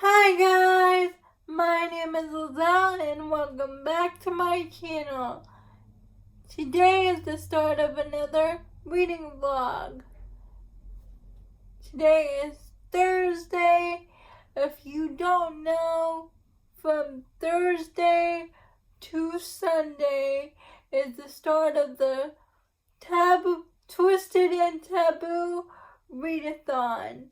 Hi guys, my name is Lizelle and welcome back to my channel. Today is the start of another reading vlog. Today is Thursday. If you don't know, from Thursday to Sunday is the start of the Taboo, Twisted and Taboo readathon.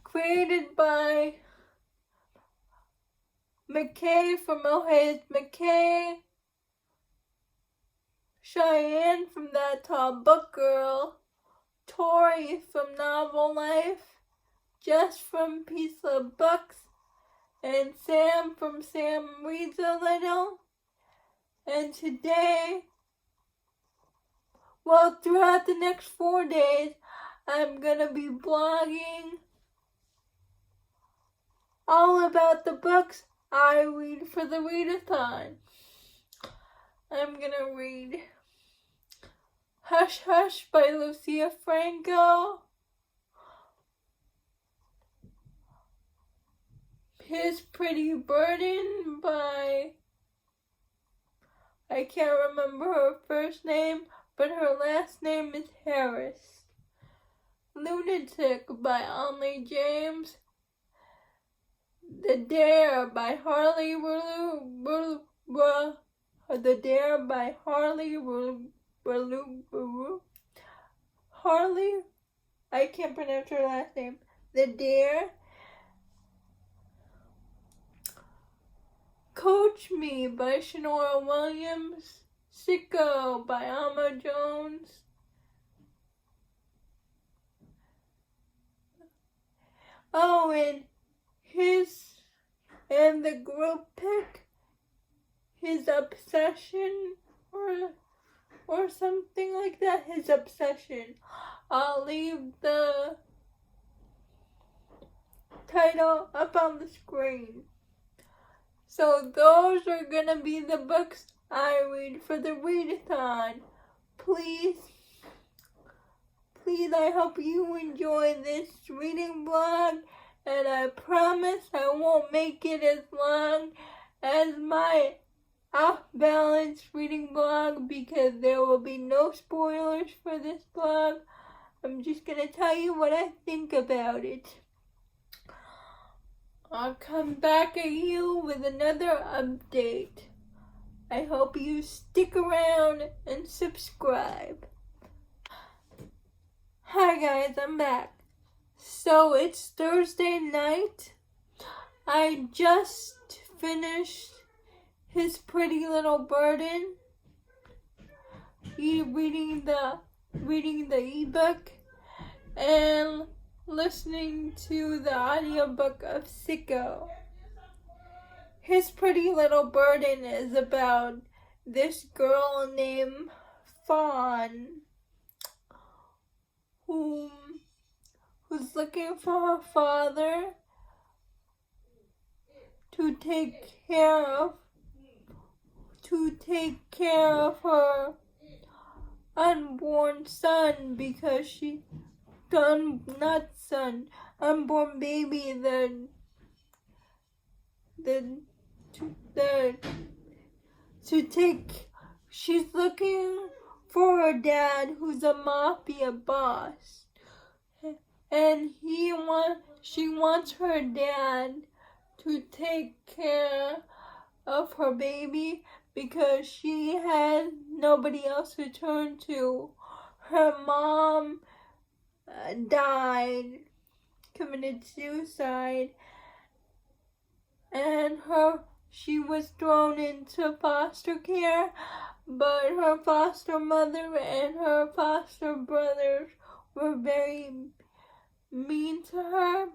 Created by McKay from Ohay's McKay, Cheyenne from That Tall Book Girl, Tori from Novel Life, Jess from Piece of Books, and Sam from Sam Reads a Little. And today, throughout the next 4 days, I'm gonna be blogging all about the books I read for the readathon. I'm gonna read Hush Hush by Lucia Franco, His Pretty Burden by, I can't remember her first name, but her last name is Harris, Lunatic by Onley James, The Dare by Harley The Dare by Harley, I can't pronounce her last name. The Dare. Coach Me by Shanora Williams. Sicko by Amo Jones. Oh, and the group pick, His Obsession, or something like that, His Obsession. I'll leave the title up on the screen. So those are gonna be the books I read for the readathon. Please, I hope you enjoy this reading vlog, and I promise I won't make it as long as my off-balance reading vlog because there will be no spoilers for this vlog. I'm just gonna tell you what I think about it. I'll come back at you with another update. I hope you stick around and subscribe. Hi guys, I'm back. So it's Thursday night. I just finished His Pretty Little Burden, reading the ebook and listening to the audiobook of Sicko. His Pretty Little Burden is about this girl named Fawn who's looking for her father to take care of her unborn son because unborn baby, she's looking for her dad who's a mafia boss, and she wants her dad to take care of her baby because she had nobody else to turn to. Her mom died, committed suicide, and she was thrown into foster care, but her foster mother and her foster brothers were very mean to her,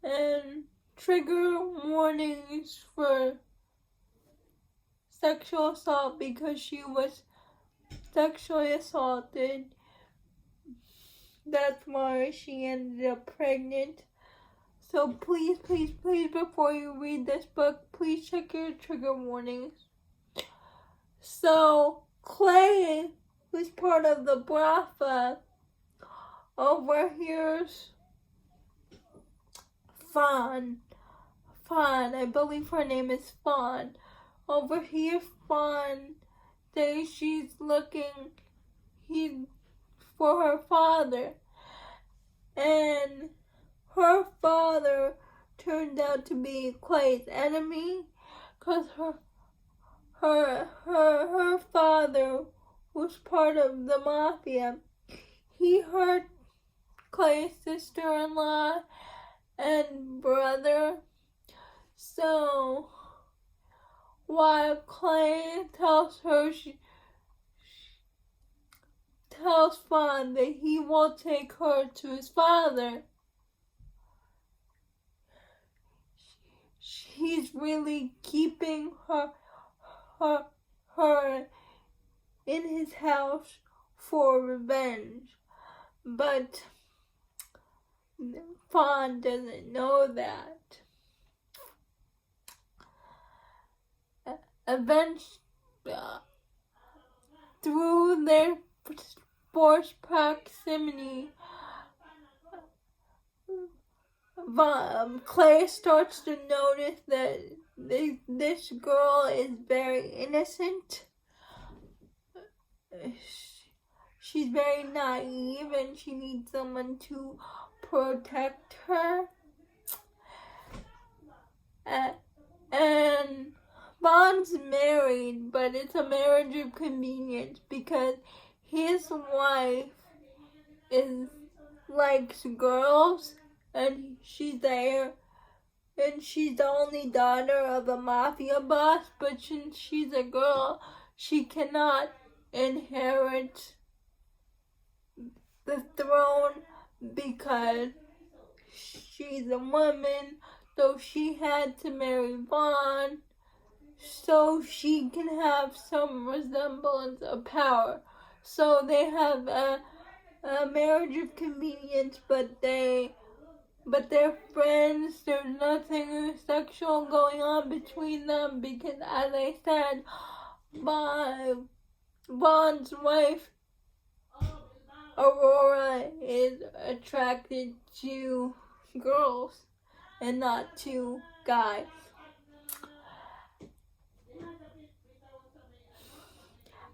and trigger warnings for sexual assault because she was sexually assaulted. That's why she ended up pregnant. So please, before you read this book, please check your trigger warnings. So Clay, who's part of the Brafa, overhears Fawn. I believe her name is Fawn. Over here, Fawn says she's looking for her father. And her father turned out to be Clay's enemy, because her father was part of the mafia. He hurt Clay's sister-in-law and brother. So while Clay tells Fawn that he will take her to his father, he's really keeping her in his house for revenge. But Fawn doesn't know that. Eventually, through their forced proximity, Clay starts to notice that this girl is very innocent. She's very naive and she needs someone to protect her. And Bond's married, but it's a marriage of convenience because his wife likes girls, and she's the only daughter of a mafia boss, but since she's a girl, she cannot inherit the throne because she's a woman, so she had to marry Bond so she can have some resemblance of power. So they have a marriage of convenience, but they're friends. There's nothing sexual going on between them because, as I said, Bond's wife, Aurora, is attracted to girls and not to guys.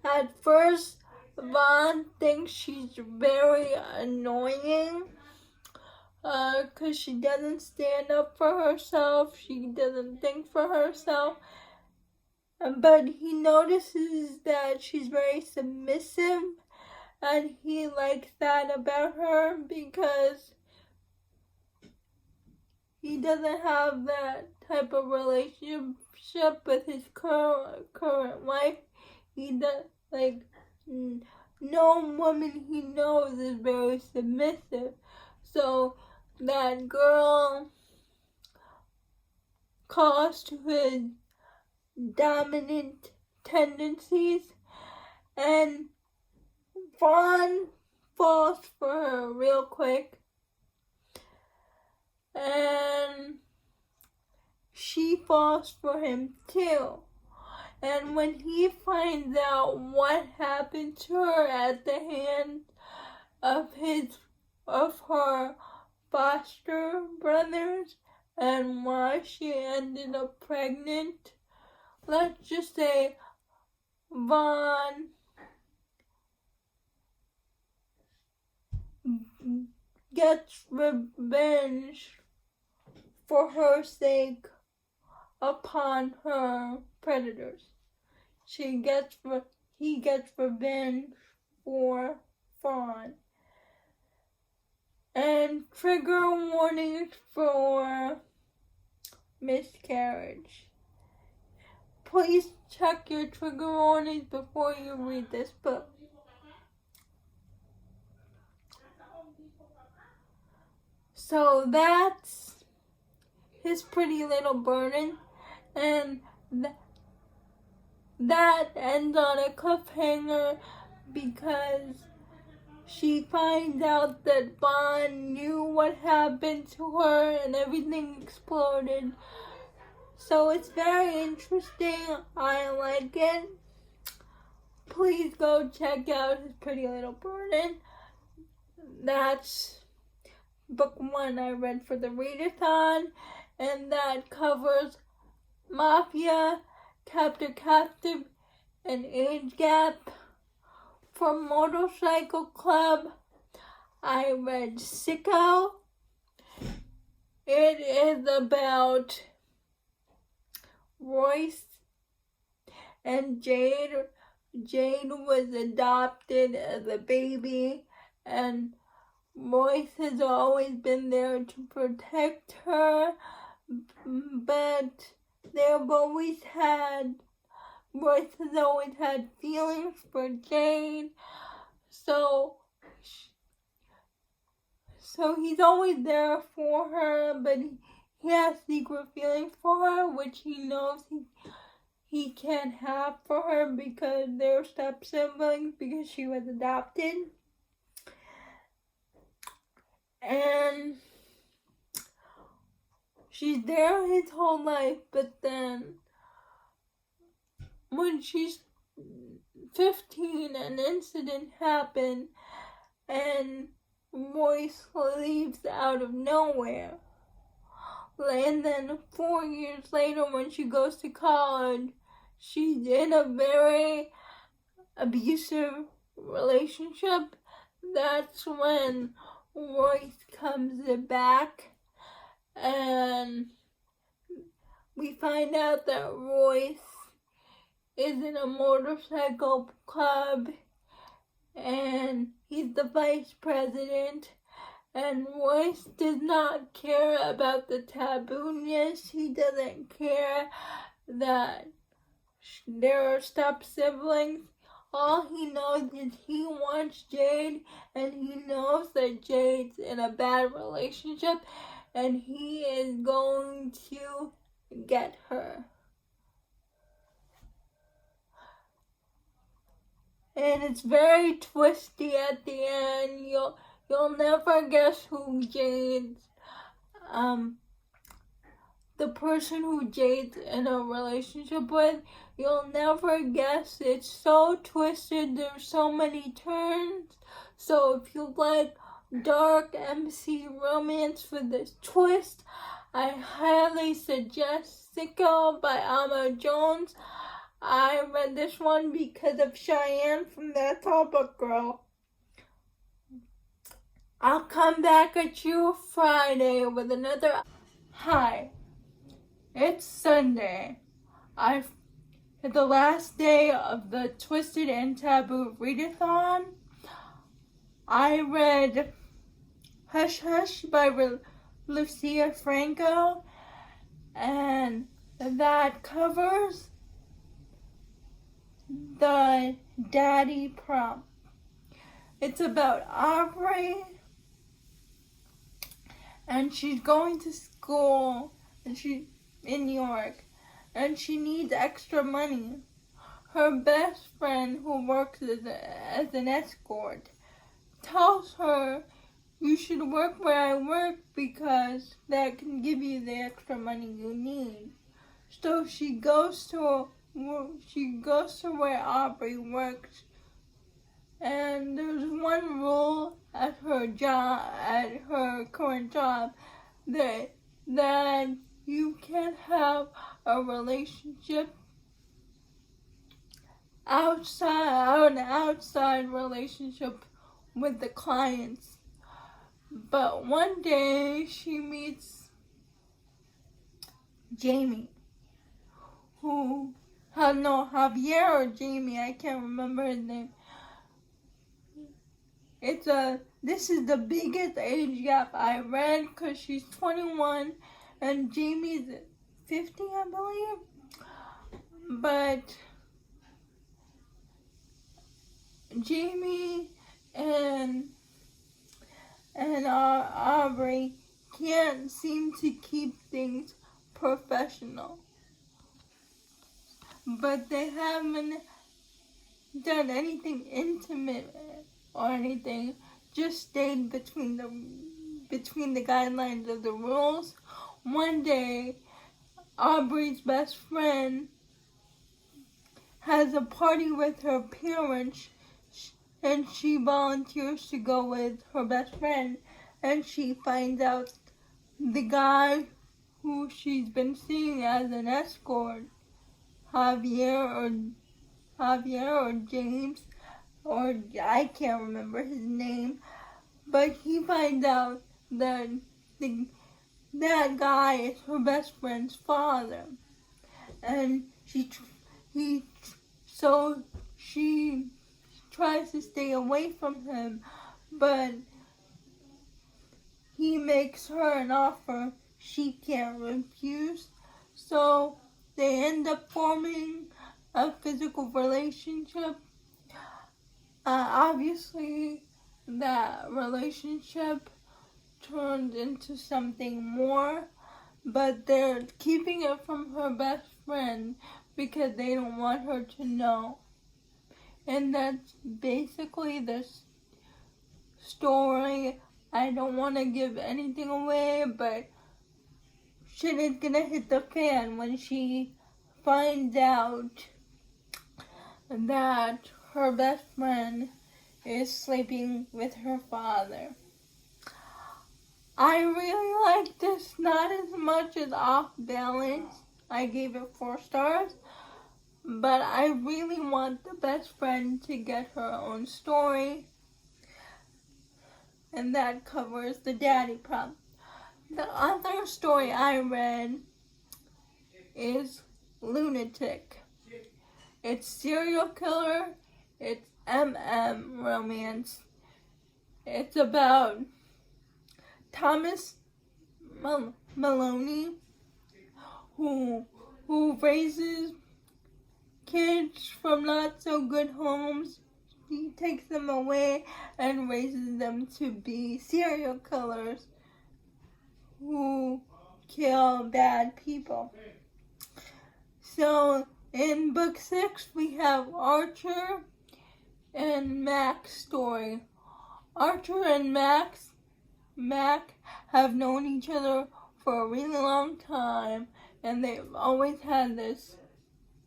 At first, Bond thinks she's very annoying because she doesn't stand up for herself, she doesn't think for herself, but he notices that she's very submissive, and he likes that about her because he doesn't have that type of relationship with his current wife. He does, no woman he knows is very submissive. So that girl calls to his dominant tendencies, and Vaughn falls for her real quick, and she falls for him too. And when he finds out what happened to her at the hands of her foster brothers and why she ended up pregnant, let's just say Vaughn gets revenge for her sake upon her predators. He gets revenge for Fawn. And trigger warnings for miscarriage. Please check your trigger warnings before you read this book. So that's his Pretty Little Burden, and that ends on a cliffhanger because she finds out that Bond knew what happened to her and everything exploded. So it's very interesting. I like it. Please go check out his Pretty Little Burden. That's book 1 I read for the readathon, and that covers Mafia, Captive, and Age Gap. For Motorcycle Club, I read Sicko. It is about Royce and Jade. Jade was adopted as a baby, and Royce has always been there to protect her, but Royce has always had feelings for Jade, so he's always there for her, but he has secret feelings for her, which he knows he can't have for her because they're step siblings because she was adopted. And she's there his whole life, but then when she's 15, an incident happened and Royce leaves out of nowhere. And then 4 years later, when she goes to college, she's in a very abusive relationship. That's when Royce comes back, and we find out that Royce is in a motorcycle club, and he's the vice president, and Royce does not care about the taboo-ness. He doesn't care that there are step siblings. All he knows is he wants Jade, and he knows that Jade's in a bad relationship, and he is going to get her. And it's very twisty at the end. You'll never guess who Jade's the person who Jade's in a relationship with. You'll never guess. It's so twisted. There's so many turns. So if you like dark MC romance with this twist, I highly suggest Sicko by Amo Jones. I read this one because of Cheyenne from That's All Book Girl. I'll come back at you Friday with another. Hi, it's Sunday. It's the last day of the Twisted and Taboo readathon. I read Hush Hush by Lucia Franco, and that covers the daddy prom. It's about Aubrey, and she's going to school, and she's in New York, and she needs extra money. Her best friend, who works as an escort, tells her, "You should work where I work because that can give you the extra money you need." So she goes to where Aubrey works, and there's one rule at her current job, that you can't have a relationship outside relationship with the clients. But one day she meets Jamie, Javier or Jamie, I can't remember his name. This is the biggest age gap I read because she's 21 and Jamie's 50, I believe. But Jamie and Aubrey can't seem to keep things professional. But they haven't done anything intimate or anything, just stayed between the guidelines of the rules. One day, Aubrey's best friend has a party with her parents, and she volunteers to go with her best friend, and she finds out the guy who she's been seeing as an escort, Javier or James, or I can't remember his name, but he finds out that that guy is her best friend's father, and she tries to stay away from him, but he makes her an offer she can't refuse, so they end up forming a physical relationship. Obviously, that relationship turned into something more, but they're keeping it from her best friend because they don't want her to know. And that's basically the story. I don't want to give anything away, but shit is gonna hit the fan when she finds out that her best friend is sleeping with her father. I really like this, not as much as Off Balance. I gave it 4 stars, but I really want the best friend to get her own story, and that covers the daddy problem. The other story I read is Lunatic. It's serial killer, it's romance. It's about Thomas Maloney, who raises kids from not so good homes. He takes them away and raises them to be serial killers who kill bad people. So in book 6 we have Archer and Mac's story. Archer and Mac have known each other for a really long time, and they've always had this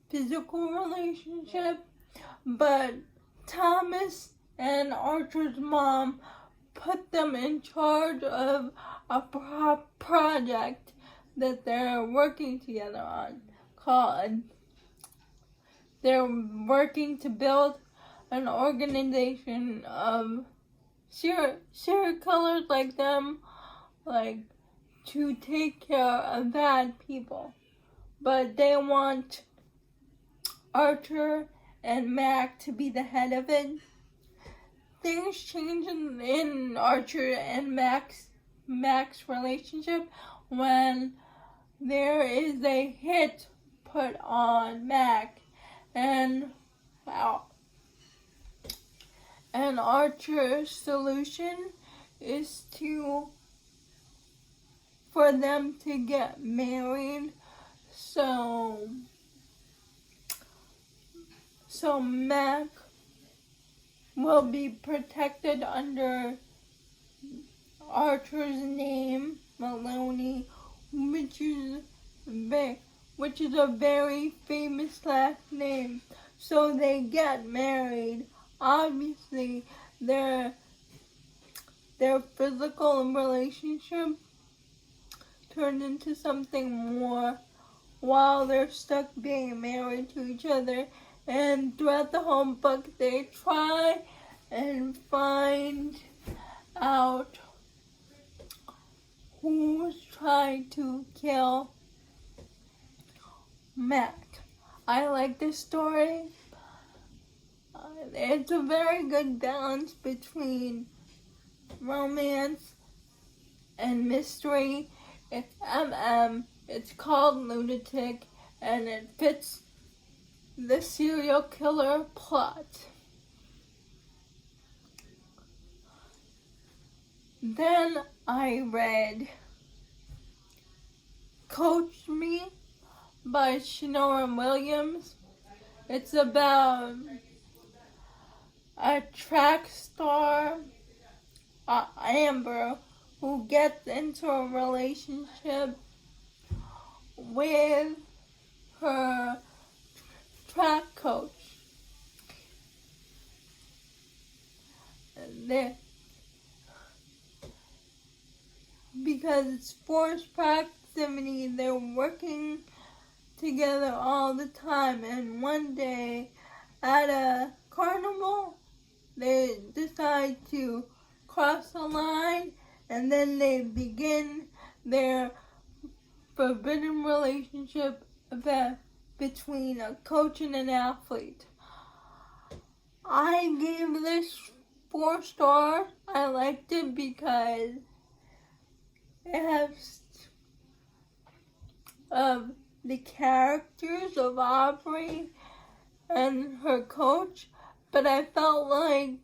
physical relationship, but Thomas and Archer's mom put them in charge of a project that they're working together on, they're working to build an organization of serial killers like them, like to take care of bad people. But they want Archer and Mac to be the head of it. Things change in Archer and Mac's relationship when there is a hit put on Mac, and Archer's solution is for them to get married, so Mac will be protected under Archer's name, Maloney, which is a very famous last name. So they get married. Obviously, their physical relationship turned into something more while they're stuck being married to each other. And throughout the whole book, they try and find out who's trying to kill Mac. I like this story. It's a very good balance between romance and mystery. It's it's called Lunatic, and it fits the serial killer plot. Then I read Coach Me by Shanora Williams. It's about a track star, Amber, who gets into a relationship with her track coach. because it's forced proximity. They're working together all the time, and one day at a carnival they decide to cross the line, and then they begin their forbidden relationship between a coach and an athlete. I gave this 4 stars. I liked it because it has the characters of Aubrey and her coach, but I felt like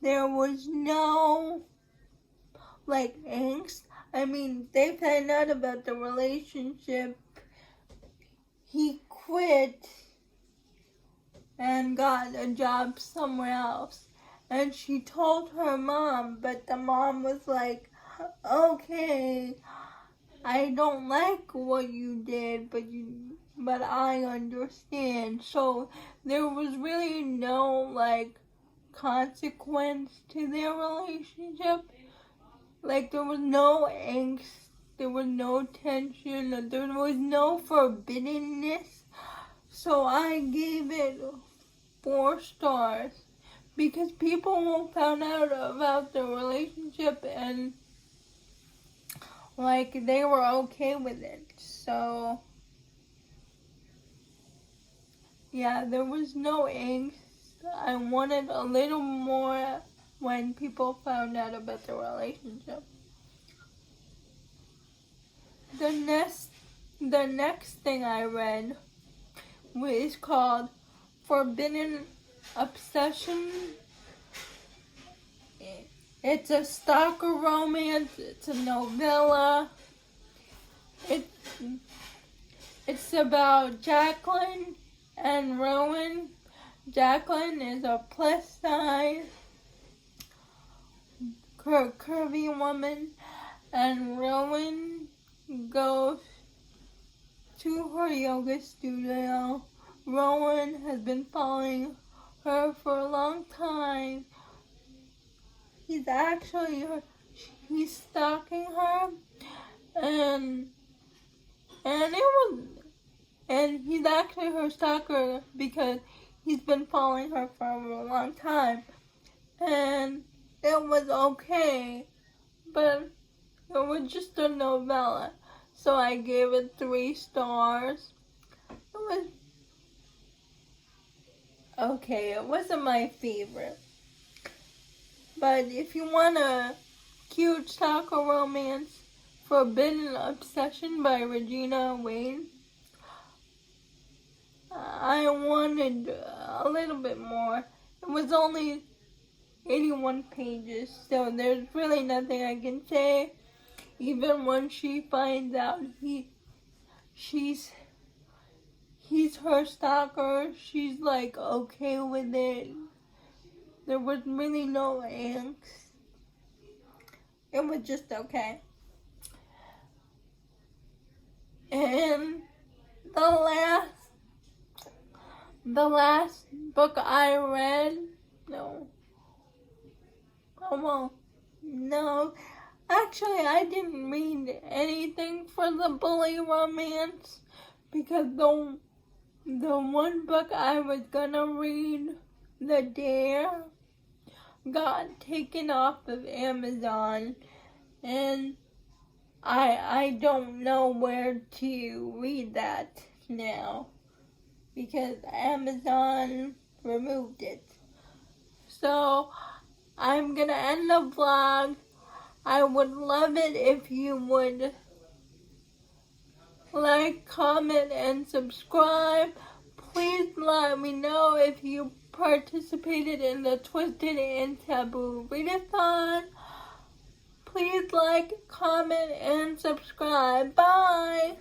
there was no angst. I mean, they found out about the relationship. He quit and got a job somewhere else. And she told her mom, but the mom was like, okay, I don't like what you did, but I understand. So there was really no consequence to their relationship. There was no angst, there was no tension, there was no forbiddenness. So I gave it 4 stars because people found out about the relationship and they were okay with it. So yeah, there was no angst. I wanted a little more when people found out about the relationship. The next thing I read is called Forbidden Obsession. It's a stalker romance. It's a novella. It's about Jacqueline and Rowan. Jacqueline is a plus size curvy woman, and Rowan goes to her yoga studio. Rowan has been following her for a long time. He's stalking her, and he's actually her stalker because he's been following her for a long time. And it was okay, but it was just a novella, so I gave it 3 stars. It was okay. It wasn't my favorite, but if you want a cute stalker romance, Forbidden Obsession by Regina Wade. I wanted a little bit more. It was only 81 pages, so there's really nothing I can say. Even when she finds out he's her stalker, she's okay with it. There was really no angst. It was just okay. And the last book I read, no, actually I didn't read anything for the bully romance because the one book I was gonna read, The Dare, got taken off of Amazon, and I don't know where to read that now because Amazon removed it. So I'm gonna end the vlog. I would love it if you would like, comment, and subscribe. Please let me know if you participated in the Twisted and Taboo readathon. Please like, comment, and subscribe. Bye!